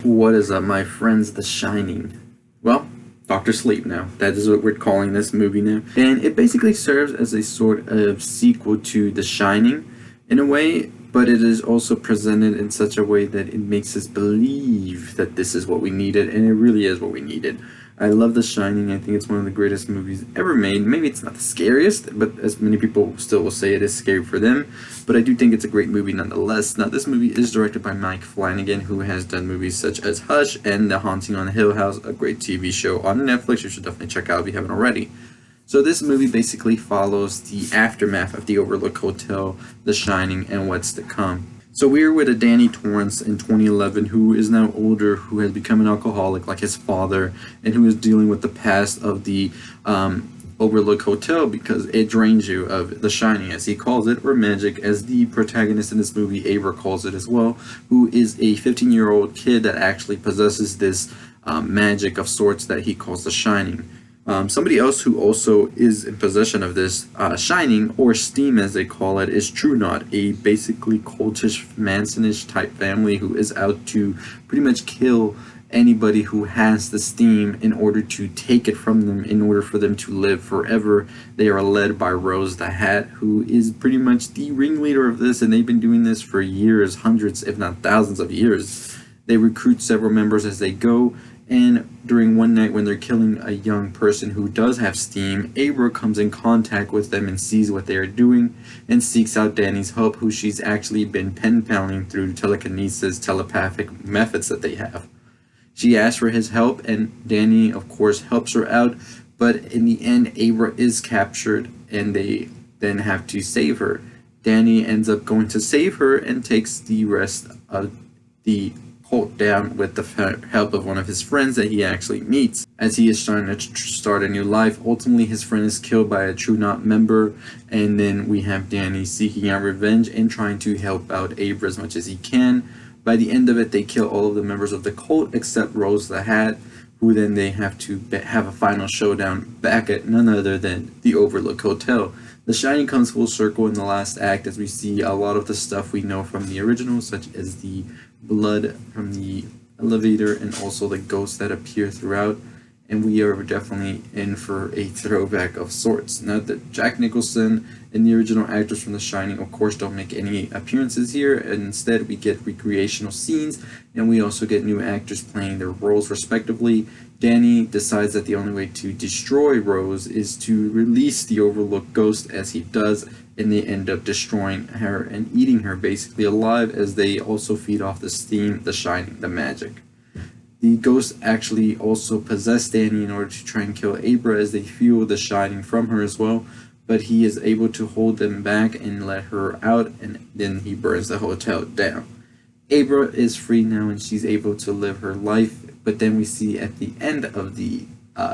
What is up, my friends? The Shining. Well, Doctor Sleep now. That is what we're calling this movie now. And it basically serves as a sort of sequel to The Shining in a way, but it is also presented in such a way that it makes us believe that this is what we needed, and it really is what we needed. I love The Shining. I think it's one of the greatest movies ever made. Maybe it's not the scariest, but as many people still will say, it is scary for them. But I do think it's a great movie nonetheless. Now, this movie is directed by Mike Flanagan, who has done movies such as Hush and The Haunting on Hill House, a great TV show on Netflix you should definitely check out if you haven't already. So this movie basically follows the aftermath of the Overlook Hotel, The Shining, and what's to come. So we're with a Danny Torrance in 2011 who is now older, who has become an alcoholic like his father, and who is dealing with the past of the Overlook Hotel because it drains you of The Shining, as he calls it, or magic, as the protagonist in this movie, Abra, calls it as well, who is a 15-year-old kid that actually possesses this magic of sorts that he calls The Shining. Somebody else who also is in possession of this Shining, or Steam as they call it, is True Knot, a basically cultish, Mansonish type family who is out to pretty much kill anybody who has the Steam in order to take it from them, in order for them to live forever. They are led by Rose the Hat, who is pretty much the ringleader of this, and they've been doing this for years, hundreds if not thousands of years. They recruit several members as they go, and during one night when they're killing a young person who does have Steam, Abra comes in contact with them and sees what they are doing and seeks out Danny's help, who she's actually been pen paling through telekinesis, telepathic methods that they have. She asks for his help, and Danny, of course, helps her out, but in the end, Abra is captured, and they then have to save her. Danny ends up going to save her and takes the rest of the cult down with the help of one of his friends that he actually meets as he is trying to start a new life. Ultimately, his friend is killed by a True Knot member, and then we have Danny seeking out revenge and trying to help out Abra as much as he can. By the end of it, they kill all of the members of the cult except Rose the Hat, who then they have to have a final showdown back at none other than the Overlook Hotel. The Shining comes full circle in the last act as we see a lot of the stuff we know from the original, such as the blood from the elevator and also the ghosts that appear throughout, and we are definitely in for a throwback of sorts. Now that Jack Nicholson and the original actors from The Shining, of course, don't make any appearances here, and instead we get recreational scenes, and we also get new actors playing their roles respectively. Danny decides that the only way to destroy Rose is to release the Overlook ghost, as he does, and they end up destroying her and eating her basically alive, as they also feed off the Steam, The Shining, the magic. The ghosts actually also possess Danny in order to try and kill Abra, as they feel The Shining from her as well, but he is able to hold them back and let her out, and then he burns the hotel down. Abra is free now and she's able to live her life, but then we see at the end of the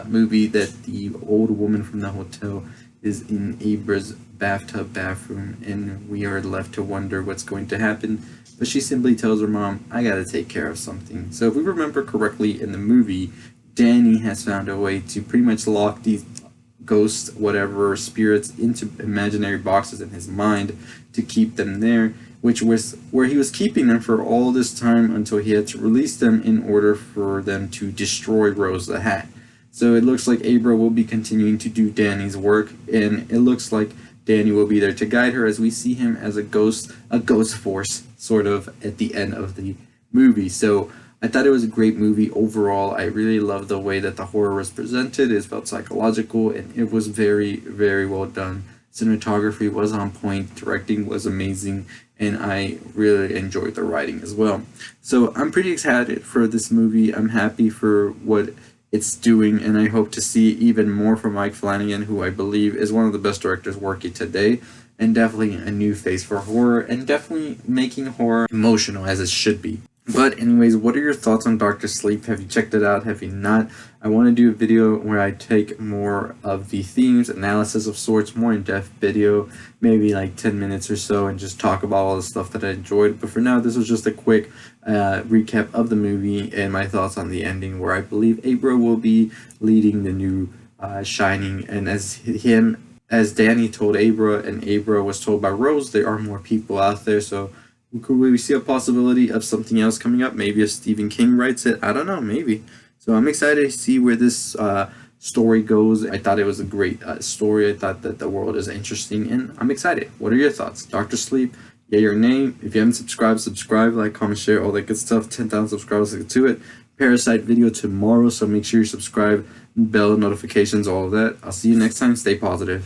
movie that the old woman from the hotel is in Abra's bathtub bathroom, and we are left to wonder what's going to happen. But she simply tells her mom, I gotta take care of something. So if we remember correctly in the movie, Danny has found a way to pretty much lock these ghosts, whatever, spirits, into imaginary boxes in his mind to keep them there, which was where he was keeping them for all this time until he had to release them in order for them to destroy Rose the Hat. So it looks like Abra will be continuing to do Danny's work, and it looks like Danny will be there to guide her, as we see him as a ghost force, sort of, at the end of the movie. So I thought it was a great movie overall. I really loved the way that the horror was presented. It felt psychological, and it was very, very well done. Cinematography was on point, directing was amazing, and I really enjoyed the writing as well. So I'm pretty excited for this movie. I'm happy for what it's doing, and I hope to see even more from Mike Flanagan, who I believe is one of the best directors working today, and definitely a new face for horror, and definitely making horror emotional as it should be. But anyways, what are your thoughts on Doctor Sleep? Have you checked it out? Have you not? I want to do a video where I take more of the themes, analysis of sorts, more in-depth video, maybe like 10 minutes or so, and just talk about all the stuff that I enjoyed. But for now, this was just a quick recap of the movie and my thoughts on the ending, where I believe Abra will be leading the new Shining, and as Danny told Abra, and Abra was told by Rose, there are more people out there, so Could we see a possibility of something else coming up? Maybe if Stephen King writes it. I don't know. Maybe. So I'm excited to see where this story goes. I thought it was a great story. I thought that the world is interesting, and I'm excited. What are your thoughts? Dr. Sleep, yeah, your name. If you haven't subscribed, subscribe, like, comment, share, all that good stuff. 10,000 subscribers, let's get to it. Parasite video tomorrow, so make sure you subscribe, bell notifications, all of that. I'll see you next time. Stay positive.